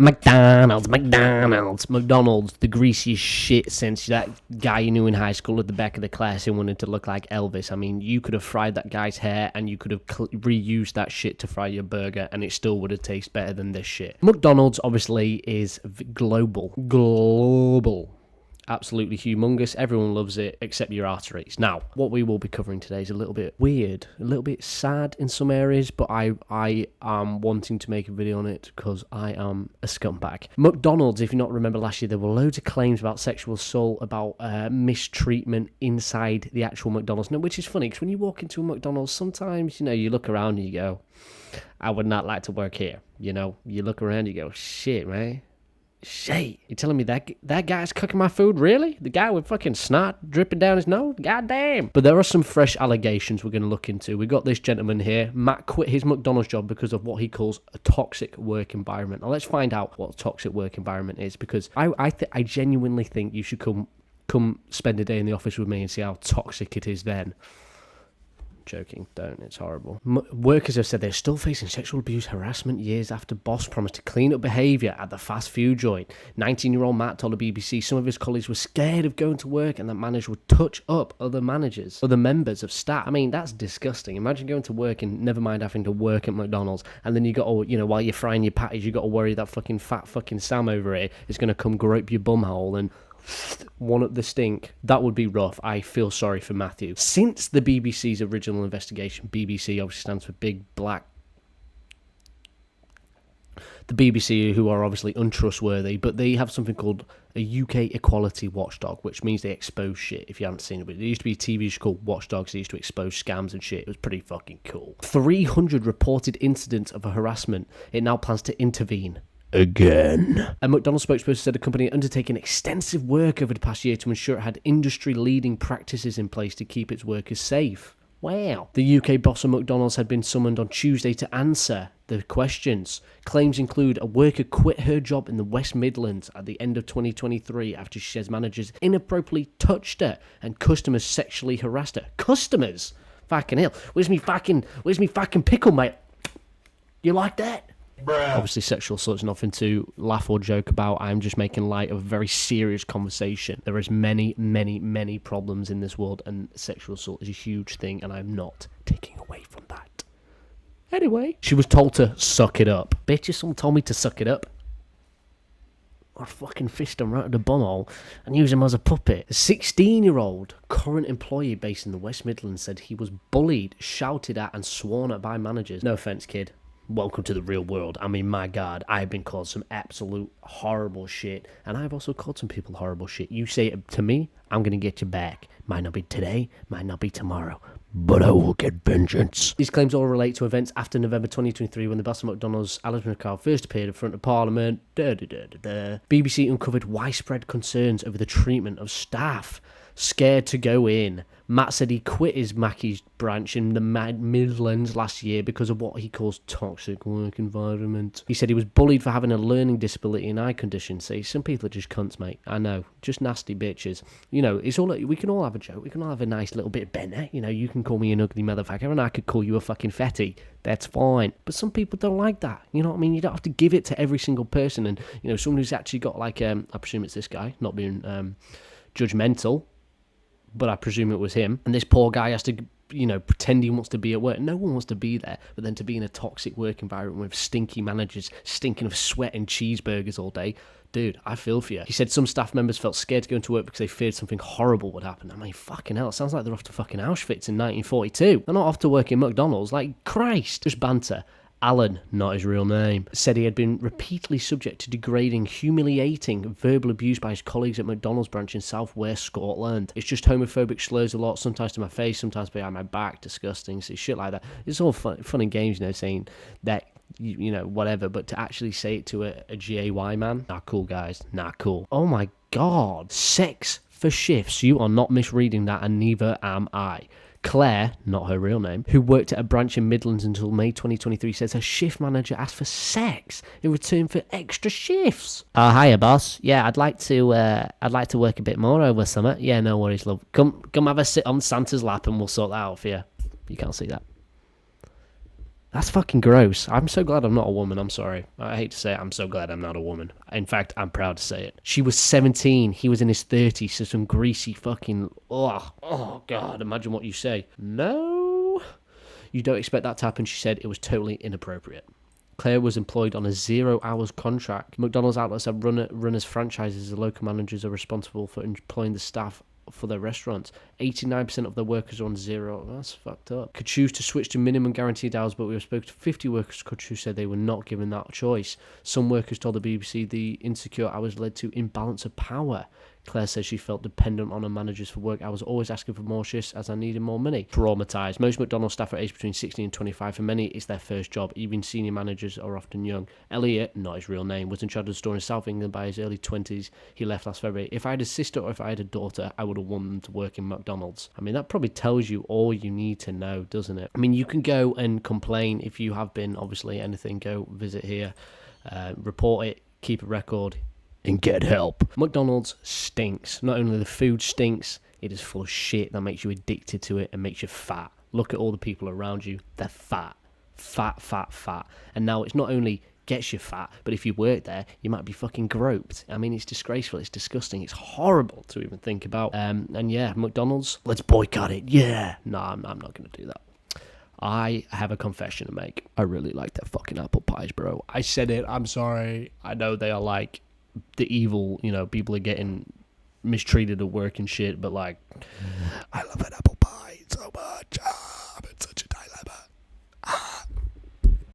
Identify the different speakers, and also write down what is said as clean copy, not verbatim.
Speaker 1: McDonald's, the greasiest shit since that guy you knew in high school at the back of the class who wanted to look like Elvis. I mean, you could have fried that guy's hair and you could have reused that shit to fry your burger and it still would have tasted better than this shit. McDonald's obviously is global. Absolutely humongous. Everyone loves it except your arteries. Now, what we will be covering today is a little bit weird, a little bit sad in some areas, but I am wanting to make a video on it because I am a scumbag. McDonald's, if you not remember last year, there were loads of claims about sexual assault, about mistreatment inside the actual McDonald's. Now, which is funny because when you walk into a McDonald's, sometimes, you look around and you go, I would not like to work here. You look around and you go, shit, man. Shit, you telling me that guy's cooking my food? Really? The guy with fucking snot dripping down his nose? God damn. But there are some fresh allegations we're going to look into. We got this gentleman here. Matt quit his McDonald's job because of what he calls a toxic work environment. Now let's find out what a toxic work environment is, because I genuinely think you should come spend a day in the office with me and see how toxic it is then. Joking, don't, it's horrible. Workers have said they're still facing sexual abuse harassment years after boss promised to clean up behaviour at the fast food joint. 19-year-old Matt told the BBC some of his colleagues were scared of going to work and that managers would touch up other members of staff. I mean, that's disgusting. Imagine going to work and never mind having to work at McDonald's, and then you got to, while you're frying your patties, you got to worry that fucking fat fucking Sam over here is going to come grope your bumhole and one up the stink. That would be rough. I feel sorry for Matthew. Since the BBC's original investigation, BBC obviously stands for Big Black. The BBC, who are obviously untrustworthy, but they have something called a UK Equality Watchdog, which means they expose shit. If you haven't seen it, but there used to be a TV show called Watchdogs. They used to expose scams and shit. It was pretty fucking cool. 300 reported incidents of harassment. It now plans to intervene again. A McDonald's spokesperson said the company had undertaken extensive work over the past year to ensure it had industry-leading practices in place to keep its workers safe. Wow. The UK boss of McDonald's had been summoned on Tuesday to answer the questions. Claims include a worker quit her job in the West Midlands at the end of 2023 after she says managers inappropriately touched her and customers sexually harassed her. Customers? Fucking hell. Where's me fucking pickle, mate? You like that? Bruh. Obviously, sexual assault is nothing to laugh or joke about. I'm just making light of a very serious conversation. There is many, many, many problems in this world, and sexual assault is a huge thing, and I'm not taking away from that. Anyway, she was told to suck it up. Bitch, someone told me to suck it up. I'd fucking fist him right at the bumhole and use him as a puppet. A 16-year-old current employee based in the West Midlands said he was bullied, shouted at, and sworn at by managers. No offence, kid. Welcome to the real world. I mean, my God, I've been called some absolute horrible shit, and I've also called some people horrible shit. You say it to me, I'm going to get you back. Might not be today, might not be tomorrow, but I will get vengeance. These claims all relate to events after November 2023 when the boss of McDonald's, Alice McCall, first appeared in front of Parliament. BBC uncovered widespread concerns over the treatment of staff. Scared to go in. Matt said he quit his Mackey's branch in the Midlands last year because of what he calls toxic work environment. He said he was bullied for having a learning disability and eye condition. See, some people are just cunts, mate. I know, just nasty bitches. It's all. We can all have a joke. We can all have a nice little bit of banter. You can call me an ugly motherfucker, and I could call you a fucking fatty. That's fine. But some people don't like that. You know what I mean? You don't have to give it to every single person. And someone who's actually got I presume it's this guy, not being judgmental. But I presume it was him. And this poor guy has to, pretend he wants to be at work. No one wants to be there. But then to be in a toxic work environment with stinky managers, stinking of sweat and cheeseburgers all day. Dude, I feel for you. He said some staff members felt scared to go into work because they feared something horrible would happen. I mean, fucking hell, it sounds like they're off to fucking Auschwitz in 1942. They're not off to work in McDonald's. Like, Christ. Just banter. Alan, not his real name, said he had been repeatedly subject to degrading, humiliating verbal abuse by his colleagues at McDonald's branch in southwest Scotland. It's just homophobic slurs a lot, sometimes to my face, sometimes behind my back, disgusting, so shit like that. It's all fun and games, saying that, whatever, but to actually say it to a GAY man, not cool, guys, not cool. Oh my God, sex for shifts, you are not misreading that, and neither am I. Claire, not her real name, who worked at a branch in Midlands until May 2023, says her shift manager asked for sex in return for extra shifts. Hiya, boss. Yeah, I'd like to work a bit more over summer. Yeah, no worries, love. Come have a sit on Santa's lap and we'll sort that out for you. You can't see that. That's fucking gross. I'm so glad I'm not a woman. I'm sorry. I hate to say it. I'm so glad I'm not a woman. In fact, I'm proud to say it. She was 17. He was in his 30s. So some greasy fucking... Oh, God. Imagine what you say. No. You don't expect that to happen. She said it was totally inappropriate. Claire was employed on a 0 hours contract. McDonald's outlets are run as franchises. The local managers are responsible for employing the staff for their restaurants. 89% of their workers are on 0. That's fucked up. Could choose to switch to minimum guaranteed hours, but we have spoken to 50 workers who said they were not given that choice. Some workers told the BBC the insecure hours led to imbalance of power. Claire says she felt dependent on her managers for work hours, always asking for more shifts as I needed more money. Traumatised. Most McDonald's staff are aged between 16 and 25. For many, it's their first job. Even senior managers are often young. Elliot, not his real name, was in charge of the store in South England by his early 20s. He left last February. If I had a sister or if I had a daughter, I would have wanted them to work in McDonald's. I mean, that probably tells you all you need to know, doesn't it? I mean, you can go and complain if you have been, obviously, anything. Go visit here, report it, keep a record, and get help. McDonald's stinks. Not only the food stinks, it is full of shit that makes you addicted to it and makes you fat. Look at all the people around you. They're fat. Fat, fat, fat. And now it's not only gets you fat, but if you work there, you might be fucking groped. I mean, it's disgraceful. It's disgusting. It's horrible to even think about. And yeah, McDonald's, let's boycott it. Yeah. No, I'm not going to do that. I have a confession to make. I really like their fucking apple pies, bro. I said it. I'm sorry. I know they are like the evil, people are getting mistreated at work and shit, but like, I love an